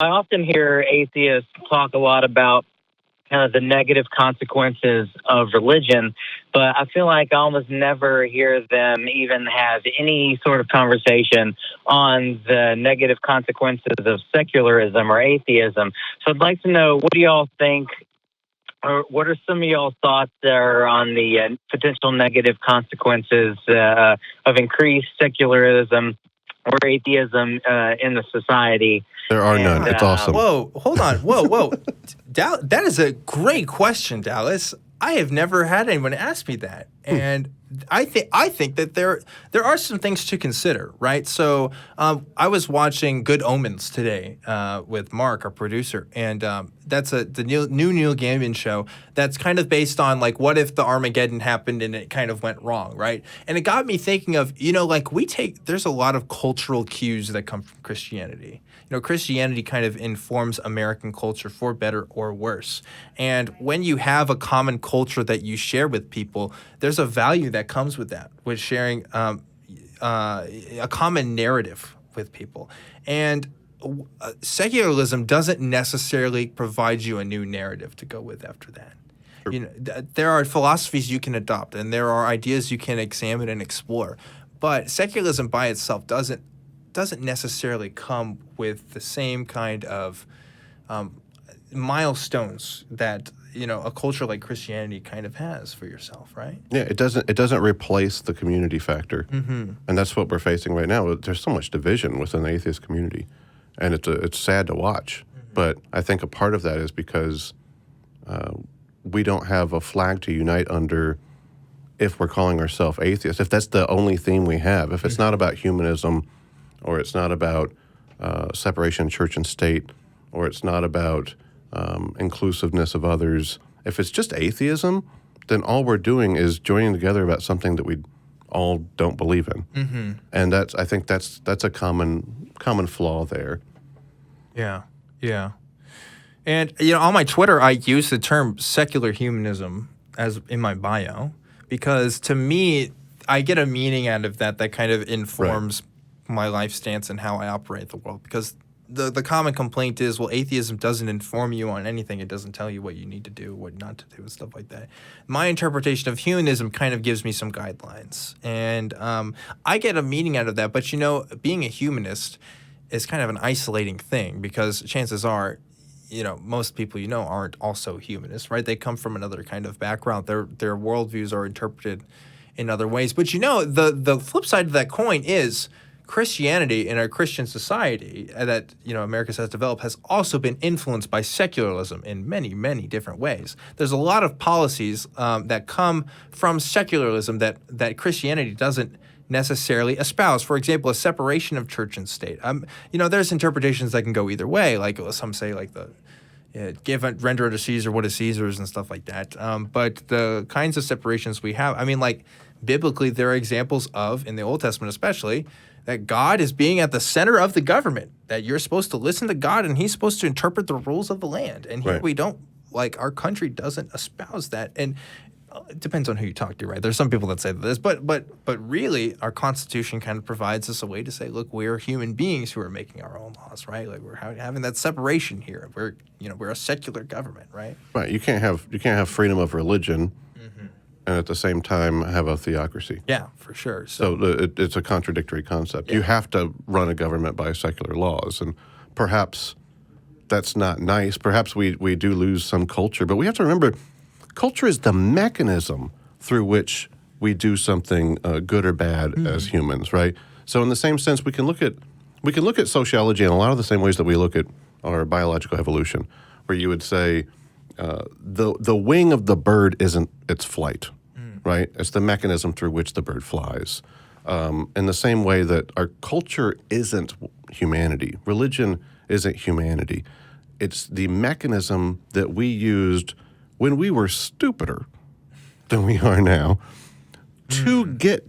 I often hear atheists talk a lot about kind of the negative consequences of religion, but I feel like I almost never hear them even have any sort of conversation on the negative consequences of secularism or atheism. So I'd like to know, what do y'all think, or what are some of y'all's thoughts there on the potential negative consequences of increased secularism or atheism in the society? There are none. It's awesome. Whoa, hold on. Whoa. That is a great question, Dallas. I have never had anyone ask me that. And I think that there are some things to consider, right? So I was watching Good Omens today with Mark, our producer, and that's the new Neil Gaiman show that's kind of based on, like, what if the Armageddon happened and it kind of went wrong, right? And it got me thinking of, like, there's a lot of cultural cues that come from Christianity. Christianity kind of informs American culture for better or worse. And when you have a common culture that you share with people, there's a value that comes with that, with sharing a common narrative with people. And secularism doesn't necessarily provide you a new narrative to go with after that. There are philosophies you can adopt, and there are ideas you can examine and explore. But secularism by itself doesn't necessarily come with the same kind of milestones that a culture like Christianity kind of has for yourself, right? Yeah, it doesn't replace the community factor, and that's what we're facing right now. There's so much division within the atheist community, and it's sad to watch. But I think a part of that is because we don't have a flag to unite under if we're calling ourselves atheists. If that's the only theme we have, if it's not about humanism, or it's not about separation of church and state, or it's not about inclusiveness of others. If it's just atheism, then all we're doing is joining together about something that we all don't believe in. And I think that's a common flaw there. Yeah. And on my Twitter, I use the term secular humanism as in my bio because to me, I get a meaning out of that kind of informs my life stance and how I operate the world. Because the common complaint is, well, atheism doesn't inform you on anything. It doesn't tell you what you need to do, what not to do, and stuff like that. My interpretation of humanism kind of gives me some guidelines. And I get a meaning out of that. But, being a humanist is kind of an isolating thing because chances are, most people aren't also humanists, right? They come from another kind of background. Their worldviews are interpreted in other ways. But, the flip side of that coin is Christianity in a Christian society that America has developed has also been influenced by secularism in many, many different ways. There's a lot of policies that come from secularism that Christianity doesn't necessarily espouse. For example, a separation of church and state. There's interpretations that can go either way. Like some say, like render unto Caesar what is Caesar's and stuff like that. But the kinds of separations we have, biblically, there are examples of, in the Old Testament especially, that God is being at the center of the government, that you're supposed to listen to God and he's supposed to interpret the rules of the land. And here we don't, our country doesn't espouse that. And it depends on who you talk to, right? There's some people that say this, but really our Constitution kind of provides us a way to say, look, we're human beings who are making our own laws, right? Like we're having that separation here. We're a secular government, right? Right. You can't have freedom of religion and at the same time have a theocracy. Yeah, for sure. So it's a contradictory concept. Yeah. You have to run a government by secular laws, and perhaps that's not nice. Perhaps we do lose some culture, but we have to remember culture is the mechanism through which we do something good or bad as humans, right? So in the same sense, we can look at sociology in a lot of the same ways that we look at our biological evolution, where you would say the wing of the bird isn't its flight. Right? It's the mechanism through which the bird flies. In the same way that our culture isn't humanity. Religion isn't humanity. It's the mechanism that we used when we were stupider than we are now to get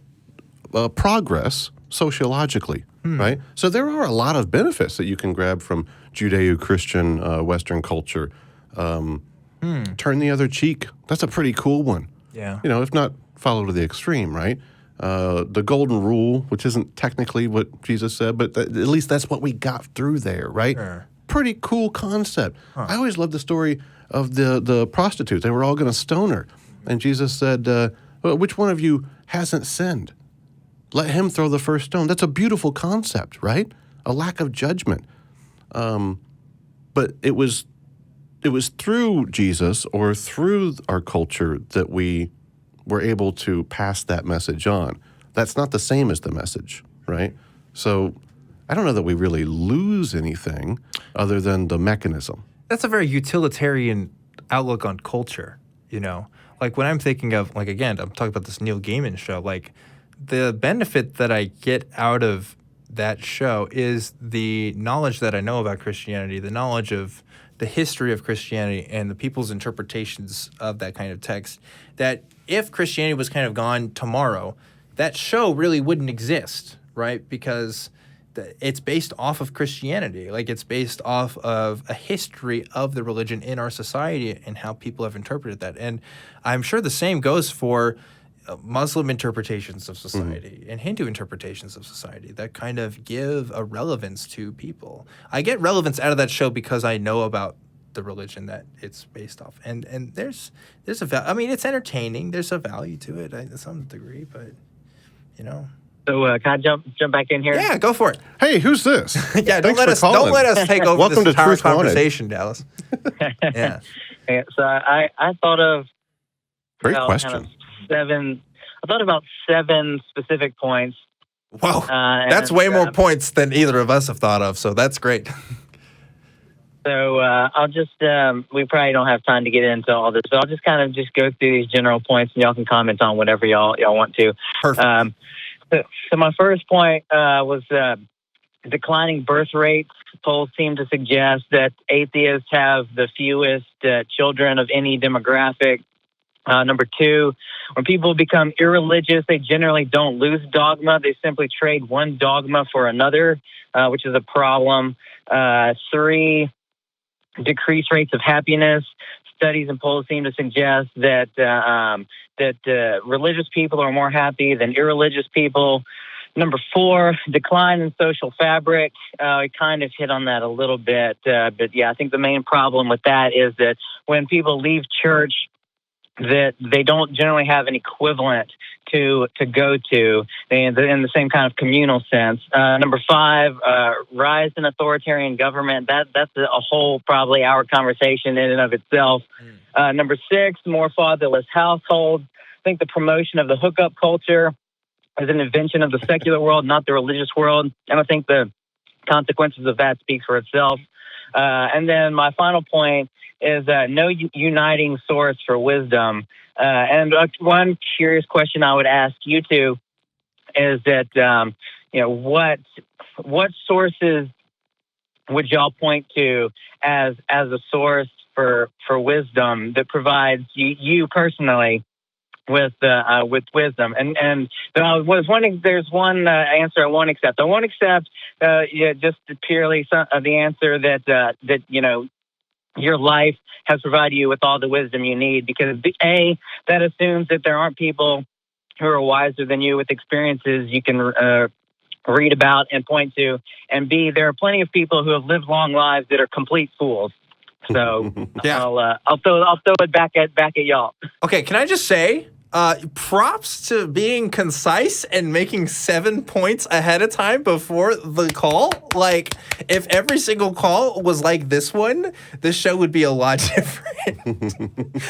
progress sociologically, right? So there are a lot of benefits that you can grab from Judeo-Christian Western culture. Turn the other cheek. That's a pretty cool one. Yeah. If not follow to the extreme, right? The golden rule, which isn't technically what Jesus said, but at least that's what we got through there, right? Sure. pretty cool concept. I always loved the story of the prostitutes. They were all going to stone her. And Jesus said, well, which one of you hasn't sinned? Let him throw the first stone. That's a beautiful concept, right? A lack of judgment. But it was through Jesus or through our culture that we were able to pass that message on. That's not the same as the message, right? So I don't know that we really lose anything other than the mechanism. That's a very utilitarian outlook on culture, you know? Like when I'm thinking of, like, again, I'm talking about this Neil Gaiman show, like the benefit that I get out of that show is the knowledge that I know about Christianity, the knowledge of the history of Christianity and the people's interpretations of that kind of text, that if Christianity was kind of gone tomorrow, that show really wouldn't exist, right? Because it's based off of Christianity. Like, it's based off of a history of the religion in our society and how people have interpreted that. And I'm sure the same goes for Muslim interpretations of society and Hindu interpretations of society that kind of give a relevance to people. I get relevance out of that show because I know about the religion that it's based off. And there's a I mean, it's entertaining. There's a value to it to some degree, but, you know. So can I jump back in here? Yeah, go for it. Hey, who's this? Yeah, don't let us take over Welcome this to entire Truth Wanted. conversation, Dallas. Yeah. Yeah, so I thought of Great about question. kind of I thought about 7 specific points. Whoa, that's way more points than either of us have thought of, so that's great. So I'll just, we probably don't have time to get into all this, but I'll just kind of just go through these general points and y'all can comment on whatever y'all want to. Perfect. So my first point was declining birth rates. Polls seem to suggest that atheists have the fewest children of any demographic. Number 2, when people become irreligious, they generally don't lose dogma. They simply trade one dogma for another, which is a problem. 3, decreased rates of happiness. Studies and polls seem to suggest that religious people are more happy than irreligious people. Number 4, decline in social fabric. I kind of hit on that a little bit, but yeah, I think the main problem with that is that when people leave church, that they don't generally have an equivalent to go to in the same kind of communal sense. Number 5, rise in authoritarian government. That's a whole probably hour conversation in and of itself. Number 6, more fatherless households. I think the promotion of the hookup culture is an invention of the secular world, not the religious world. And I think the consequences of that speak for itself. And then my final point is no uniting source for wisdom. And one curious question I would ask you two is that, what sources would y'all point to as a source for wisdom that provides you personally with wisdom? And there's one answer I won't accept. I won't accept just purely the answer that your life has provided you with all the wisdom you need, because A, that assumes that there aren't people who are wiser than you with experiences you can read about and point to, and B, there are plenty of people who have lived long lives that are complete fools. So Yeah. I'll throw it back at y'all. Okay, can I just say, props to being concise and making 7 points ahead of time before the call. Like, if every single call was like this one, this show would be a lot different.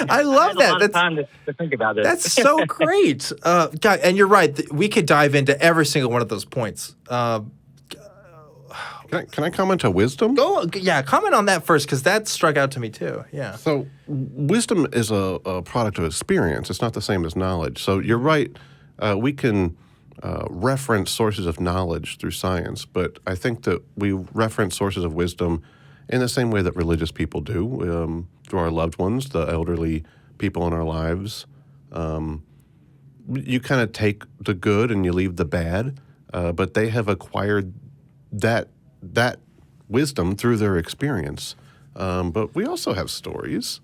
I love that. A lot of time to think about it. That's so great. God, and you're right. We could dive into every single one of those points. Can I comment on wisdom? Comment on that first, because that struck out to me too. Yeah. So wisdom is a product of experience. It's not the same as knowledge. So you're right. We can reference sources of knowledge through science, but I think that we reference sources of wisdom in the same way that religious people do, through our loved ones, the elderly people in our lives. You kind of take the good and you leave the bad, but they have acquired that wisdom through their experience. But we also have stories.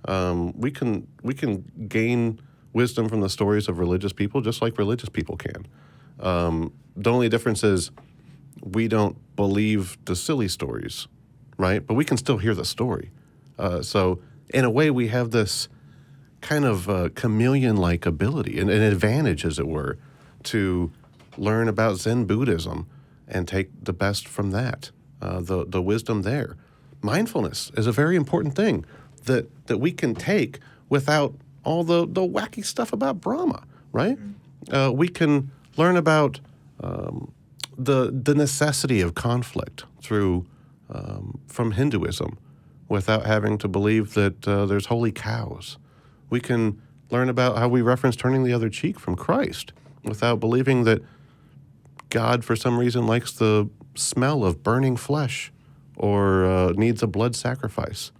We can gain wisdom from the stories of religious people just like religious people can. The only difference is we don't believe the silly stories, right? But we can still hear the story. So in a way, we have this kind of chameleon-like ability, an advantage, as it were, to learn about Zen Buddhism and take the best from that, the wisdom there. Mindfulness is a very important thing that we can take without all the wacky stuff about Brahma, right? We can learn about the necessity of conflict through from Hinduism without having to believe that there's holy cows. We can learn about how we reference turning the other cheek from Christ without believing that God, for some reason, likes the smell of burning flesh or needs a blood sacrifice.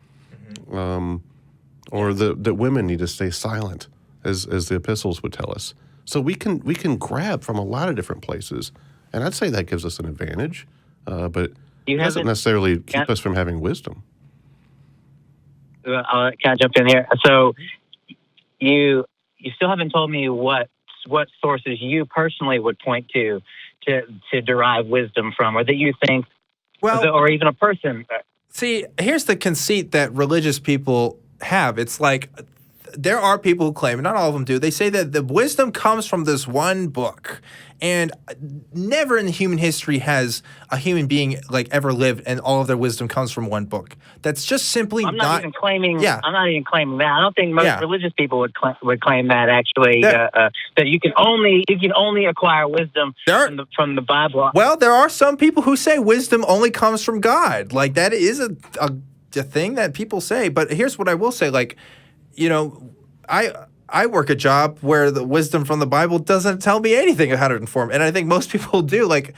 Or that women need to stay silent, as the epistles would tell us. So we can grab from a lot of different places, and I'd say that gives us an advantage, but it doesn't necessarily keep us from having wisdom. Can I jump in here? So you still haven't told me what sources you personally would point to derive wisdom from, or that you think, or even a person. See, here's the conceit that religious people have. It's like there are people who claim, not all of them do, they say that the wisdom comes from this one book. And never in human history has a human being like ever lived and all of their wisdom comes from one book. That's just simply I'm not even claiming. Yeah. I'm not even claiming that. I don't think most religious people would claim that actually. That you can only acquire wisdom from the Bible. Well, there are some people who say wisdom only comes from God. Like that is a thing that people say. But here's what I will say. Like, I work a job where the wisdom from the Bible doesn't tell me anything of how to inform. And I think most people do. Like,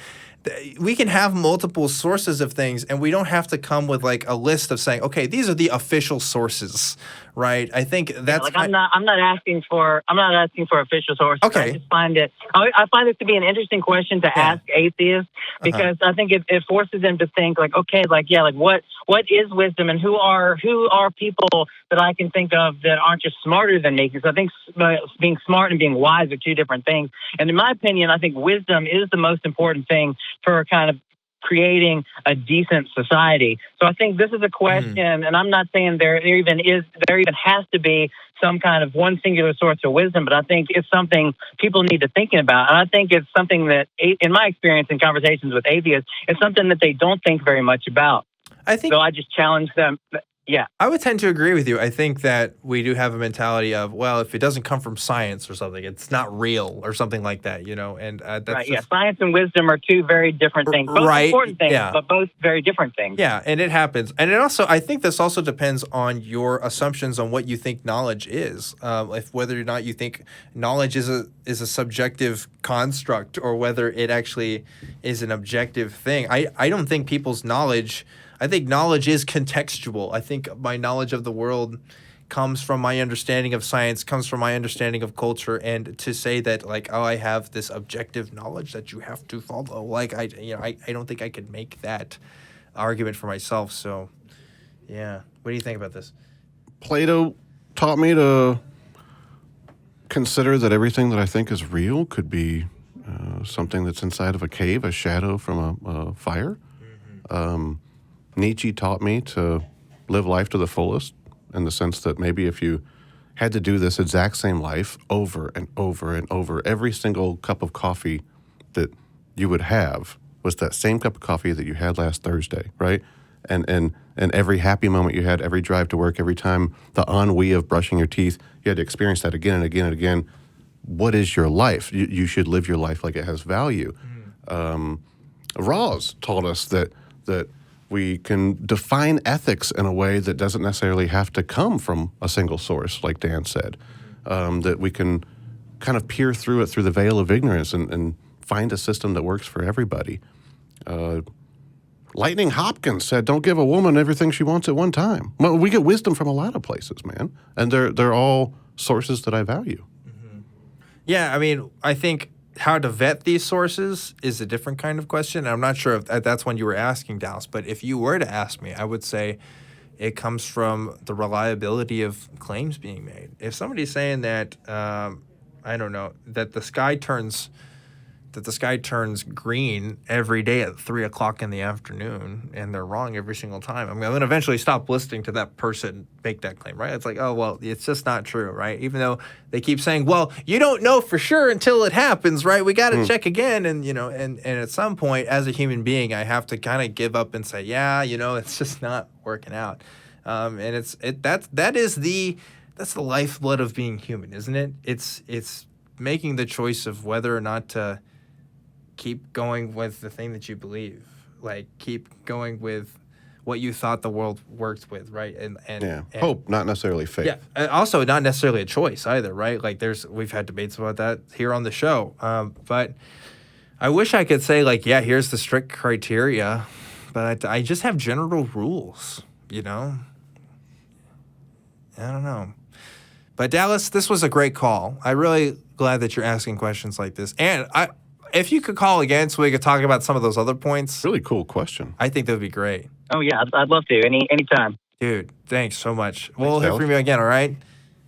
we can have multiple sources of things, and we don't have to come with like a list of saying, okay, these are the official sources, right? I think that's I'm not asking for official sources. Okay. I just find it to be an interesting question to ask atheists, because I think it forces them to think like, okay, what is wisdom, and who are people that I can think of that aren't just smarter than me? Because I think being smart and being wise are two different things. And in my opinion, I think wisdom is the most important thing for kind of creating a decent society. So I think this is a question, and I'm not saying there even has to be some kind of one singular source of wisdom, but I think it's something people need to think about. And I think it's something that, in my experience in conversations with atheists, it's something that they don't think very much about. So I just challenge them. Yeah. I would tend to agree with you. I think that we do have a mentality of, well, if it doesn't come from science or something, it's not real or something like that, and that's right. Yeah, science and wisdom are two very different things. Both important things, but both very different things. Yeah, and it happens. And I think this also depends on your assumptions on what you think knowledge is. If whether or not you think knowledge is a subjective construct or whether it actually is an objective thing. I don't think people's knowledge... I think knowledge is contextual. I think my knowledge of the world comes from my understanding of science, comes from my understanding of culture, and to say that I have this objective knowledge that you have to follow, I don't think I could make that argument for myself. So, yeah. What do you think about this? Plato taught me to consider that everything that I think is real could be something that's inside of a cave, a shadow from a fire. Nietzsche taught me to live life to the fullest, in the sense that maybe if you had to do this exact same life over and over and over, every single cup of coffee that you would have was that same cup of coffee that you had last Thursday, right? And every happy moment you had, every drive to work, every time the ennui of brushing your teeth, you had to experience that again and again and again. What is your life? You should live your life like it has value. Rawls taught us that we can define ethics in a way that doesn't necessarily have to come from a single source, like Dan said, that we can kind of peer through it through the veil of ignorance and find a system that works for everybody. Lightning Hopkins said, don't give a woman everything she wants at one time. Well, we get wisdom from a lot of places, man, and they're all sources that I value. Yeah, I mean, I think how to vet these sources is a different kind of question. I'm not sure if that's one you were asking, Dallas, but if you were to ask me, I would say it comes from the reliability of claims being made. If somebody's saying that, I don't know, that the sky turns that the sky turns green every day at 3 o'clock in the afternoon, and they're wrong every single time. I'm going to eventually stop listening to that person make that claim, right? It's like, oh, well, it's just not true, right? Even though they keep saying, well, you don't know for sure until it happens, right? We got to check again. And, and at some point, as a human being, I have to kind of give up and say, yeah, it's just not working out. And that's the lifeblood of being human, isn't it? It's making the choice of whether or not to keep going with the thing that you believe, like keep going with what you thought the world worked with, right? And hope, not necessarily faith. Yeah, also not necessarily a choice either, right? Like we've had debates about that here on the show, but I wish I could say like, yeah, here's the strict criteria, but I just have general rules, I don't know. But Dallas, this was a great call. I'm really glad that you're asking questions like this. And if you could call again so we could talk about some of those other points. Really cool question. I think that would be great. Oh, yeah, I'd love to. Anytime. Dude, thanks so much. We'll hear from you again, all right?